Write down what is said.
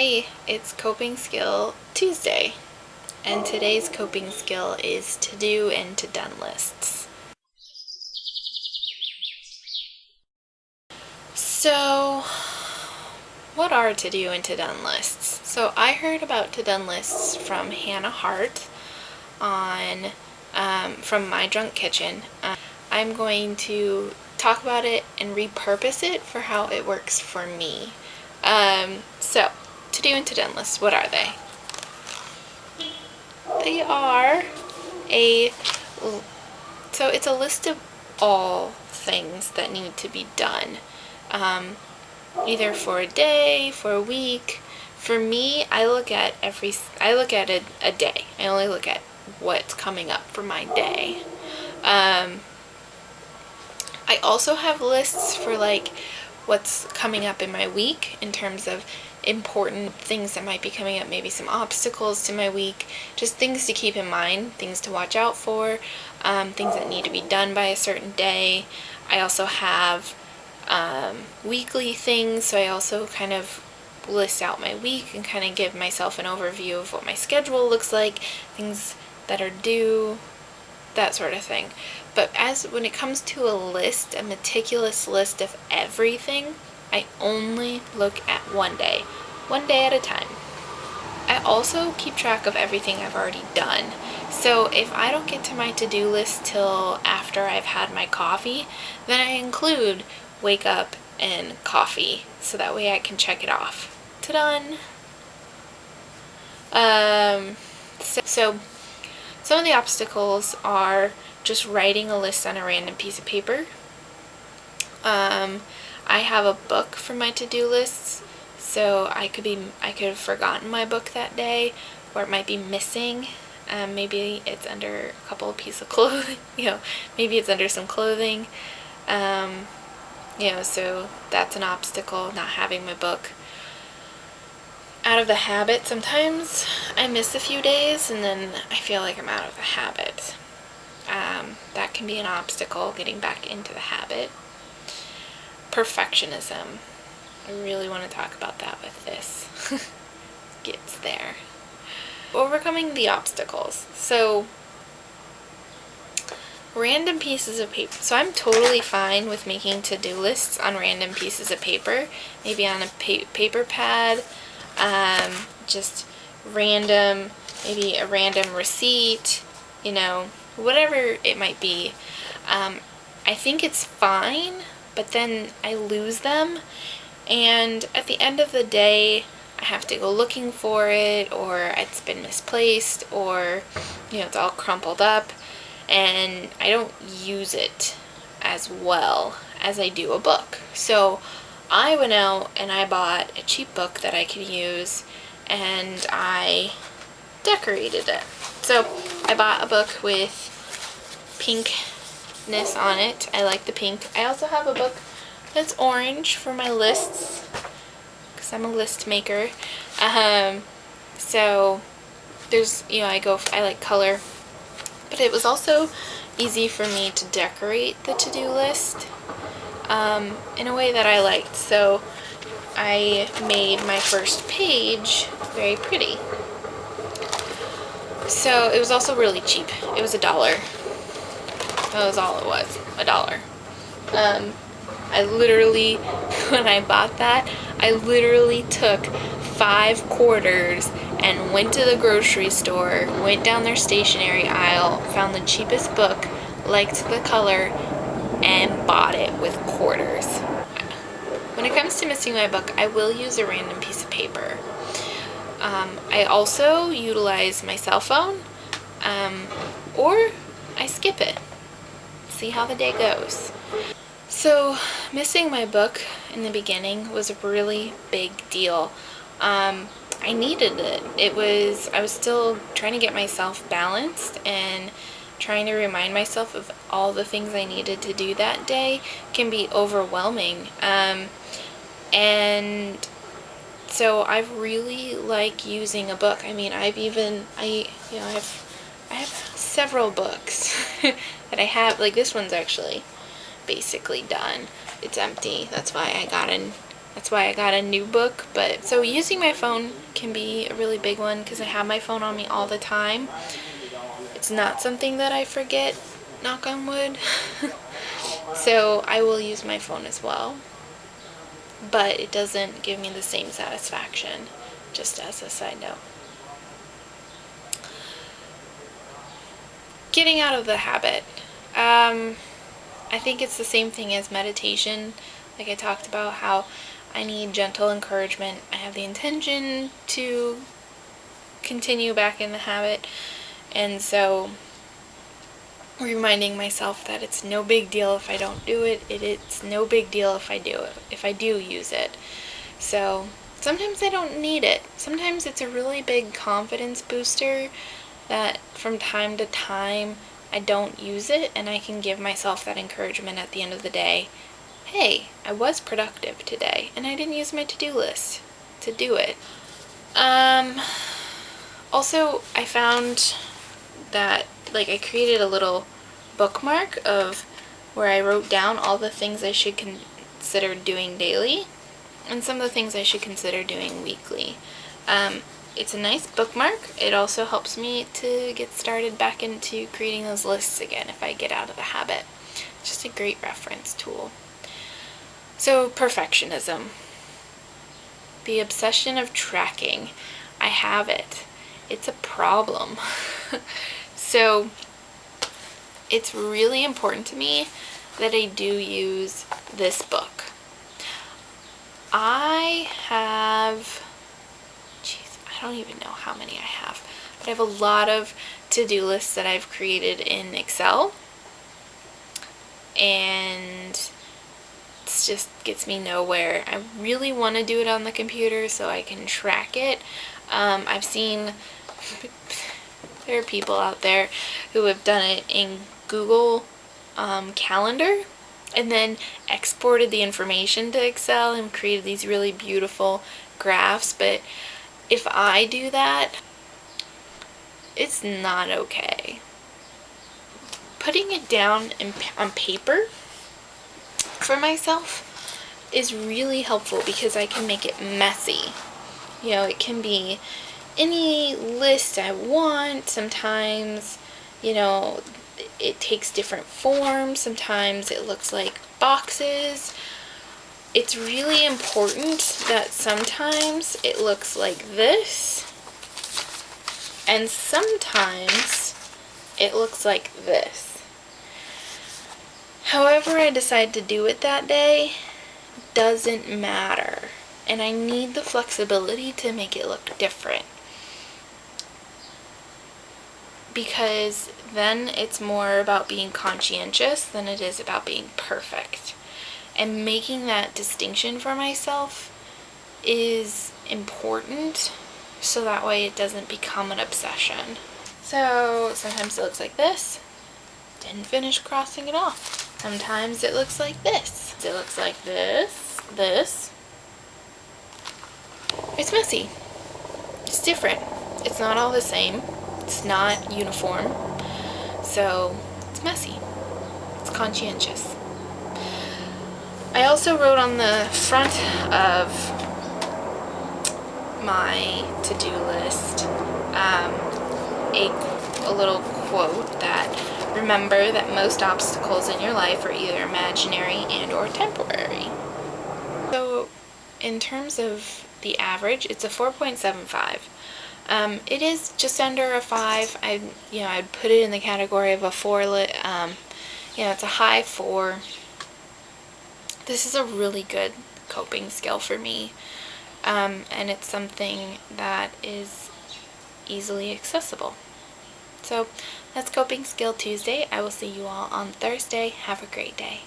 Hey, it's Coping Skill Tuesday, and today's coping skill is to-do and to-done lists. So, what are to-do and to-done lists? So I heard about to-done lists from Hannah Hart on from My Drunk Kitchen. I'm going to talk about it and repurpose it for how it works for me. So, to-do and to-done lists, what are they? They are so it's a list of all things that need to be done, either for a day, for a week. For me, I look at a day. I only look at what's coming up for my day. I also have lists for like what's coming up in my week in terms of important things that might be coming up, maybe some obstacles to my week, just things to keep in mind, things to watch out for, things that need to be done by a certain day. I also have weekly things, so I also kind of list out my week and kind of give myself an overview of what my schedule looks like, things that are due, that sort of thing. But when it comes to a list, a meticulous list of everything, I only look at one day at a time. I also keep track of everything I've already done. So if I don't get to my to-do list till after I've had my coffee, then I include wake up and coffee, so that way I can check it off. Ta-done! So some of the obstacles are just writing a list on a random piece of paper. I have a book for my to-do lists, so I could have forgotten my book that day, or it might be missing. Maybe it's under a couple of pieces of clothing, maybe it's under some clothing. So that's an obstacle, not having my book. Out of the habit, sometimes I miss a few days and then I feel like I'm out of the habit. That can be an obstacle, getting back into the habit. Perfectionism. I really want to talk about that with this. Gets there. Overcoming the obstacles. So, random pieces of paper. So I'm totally fine with making to-do lists on random pieces of paper. Maybe on a paper pad. Just random, maybe a random receipt, whatever it might be. I think it's fine, but then I lose them, and at the end of the day, I have to go looking for it, or it's been misplaced, or, it's all crumpled up, and I don't use it as well as I do a book. So I went out and I bought a cheap book that I could use, and I decorated it. So I bought a book with pinkness on it. I like the pink. I also have a book that's orange for my lists, because I'm a list maker. So there's, I like color, but it was also easy for me to decorate the to-do list in a way that I liked. So I made my first page very pretty. So it was also really cheap. It was $1. That was all it was, $1. I literally, when I bought that, I literally took 5 quarters and went to the grocery store, went down their stationery aisle, found the cheapest book, liked the color, and bought it with quarters. When it comes to missing my book, I will use a random piece of paper. I also utilize my cell phone, or I skip it. See how the day goes. So, missing my book in the beginning was a really big deal. I needed it. I was still trying to get myself balanced and trying to remind myself of all the things I needed to do that day can be overwhelming. And so I really like using a book. I mean, I have several books that I have. Like, this one's actually basically done. It's empty. That's why I got That's why I got a new book. But so using my phone can be a really big one because I have my phone on me all the time. It's not something that I forget, knock on wood. So I will use my phone as well. But it doesn't give me the same satisfaction, just as a side note. Getting out of the habit. I think it's the same thing as meditation. Like I talked about how I need gentle encouragement. I have the intention to continue back in the habit. And so reminding myself that it's no big deal if I don't do it. It's no big deal if I do it, if I do use it. So sometimes I don't need it. Sometimes it's a really big confidence booster that from time to time I don't use it, and I can give myself that encouragement at the end of the day. Hey, I was productive today, and I didn't use my to-do list to do it. Also, I found that, like, I created a little bookmark of where I wrote down all the things I should consider doing daily and some of the things I should consider doing weekly. It's a nice bookmark. It also helps me to get started back into creating those lists again if I get out of the habit. It's just a great reference tool. So, perfectionism. The obsession of tracking. I have it. It's a problem. So, it's really important to me that I do use this book. I don't even know how many I have, but I have a lot of to-do lists that I've created in Excel, and it just gets me nowhere. I really want to do it on the computer so I can track it. I've seen there are people out there who have done it in Google Calendar and then exported the information to Excel and created these really beautiful graphs, but if I do that, it's not okay. Putting it down on paper for myself is really helpful because I can make it messy. You know, it can be any list I want. Sometimes, you know, it takes different forms. Sometimes it looks like boxes. It's really important that sometimes it looks like this, and sometimes it looks like this. However I decide to do it that day doesn't matter, and I need the flexibility to make it look different. Because then it's more about being conscientious than it is about being perfect. And making that distinction for myself is important so that way it doesn't become an obsession. So sometimes it looks like this. Didn't finish crossing it off. Sometimes it looks like this. It looks like this, this. It's messy. It's different. It's not all the same. It's not uniform. So it's messy. It's conscientious. I also wrote on the front of my to-do list a little quote that remember that most obstacles in your life are either imaginary and or temporary. So in terms of the average, it's a 4.75. It is just under a 5. I'd put it in the category of a 4. It's a high 4. This is a really good coping skill for me, and it's something that is easily accessible. So that's Coping Skill Tuesday. I will see you all on Thursday. Have a great day.